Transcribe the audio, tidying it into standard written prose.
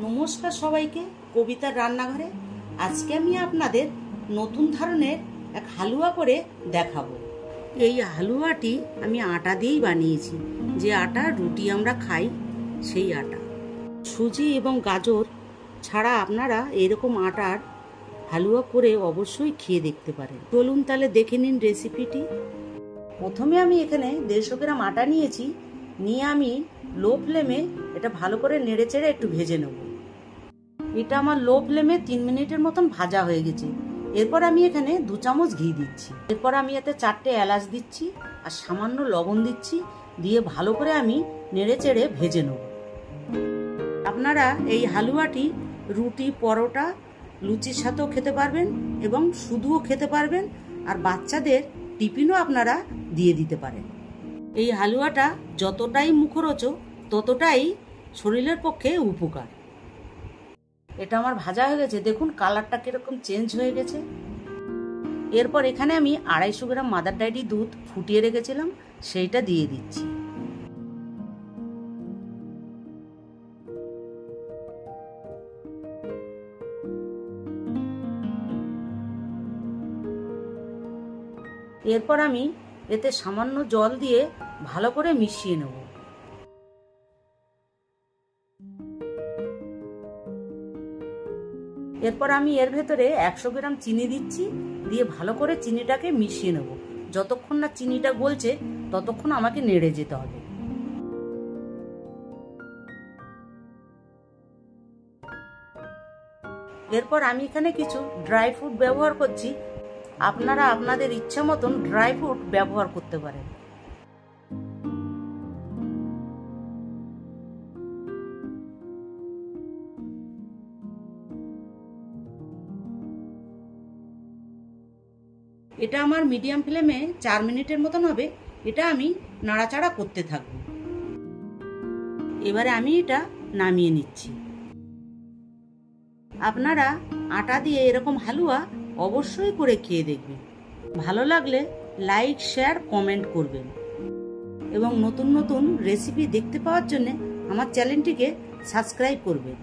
নমস্কার সবাইকে, কবিতার রান্নাঘরে। আজকে আমি আপনাদের নতুন ধরনের এক হালুয়া করে দেখাবো। এই হালুয়াটি আমি আটা দিয়েই বানিয়েছি, যে আটা রুটি আমরা খাই সেই আটা। সুজি এবং গাজর ছাড়া আপনারা এরকম আটার হালুয়া করে অবশ্যই খেয়ে দেখতে পারেন। চলুন তাহলে দেখে নিন রেসিপিটি। প্রথমে আমি এখানে 150 গ্রাম আটা নিয়েছি। নিয়ে আমি লো ফ্লেমে এটা ভালো করে নেড়ে চেড়ে একটু ভেজে নেব। এটা আমার লো ফ্লেমে 3 মিনিটের মতন ভাজা হয়ে গেছে। এরপর আমি এখানে 2 চামচ ঘি দিচ্ছি। এরপর আমি এতে 4টে এলাচ দিচ্ছি আর সামান্য লবণ দিচ্ছি। দিয়ে ভালো করে আমি নেড়ে চেড়ে ভেজে নেব। আপনারা এই হালুয়াটি রুটি, পরোটা, লুচির সাথেও খেতে পারবেন এবং শুধুও খেতে পারবেন। আর বাচ্চাদের টিফিনও আপনারা দিয়ে দিতে পারেন। এই হালুয়াটা যতটাই মুখরোচক ততটাই শরীরের পক্ষে উপকার। এটা আমার ভাজা হয়ে গেছে, দেখুন কালারটা কিরকম চেঞ্জ হয়ে গেছে। এরপর এখানে আমি 250 গ্রাম মাদার ডেয়ারি দুধ ফুটিয়ে রেখেছিলাম, সেইটা দিয়ে দিচ্ছি। এরপর আমি এতে সামান্য জল দিয়ে ভালো করে মিশিয়ে নেব। এরপর আমি এর ভেতরে 100 গ্রাম চিনি দিচ্ছি। দিয়ে ভালো করে চিনিটাকে মিশিয়ে নেব। যতক্ষণ না চিনিটা গলছে ততক্ষণ আমাকে নেড়ে যেতে হবে। এরপর আমি এখানে কিছু ড্রাই ফ্রুট ব্যবহার করছি। আপনারা আপনাদের ইচ্ছা মতন ড্রাই ফ্রুট ব্যবহার করতে পারেন। এটা আমার মিডিয়াম ফ্লেমে 4 মিনিটের মতন হবে। এটা আমি নাড়াচাড়া করতে থাকবো। এবারে আমি এটা নামিয়ে নিচ্ছি। আপনারা আটা দিয়ে এরকম হালুয়া অবশ্যই করে খেয়ে দেখবেন। ভালো লাগলে লাইক, শেয়ার, কমেন্ট করবেন এবং নতুন নতুন রেসিপি দেখতে পাওয়ার জন্য আমার চ্যানেলটিকে সাবস্ক্রাইব করবেন।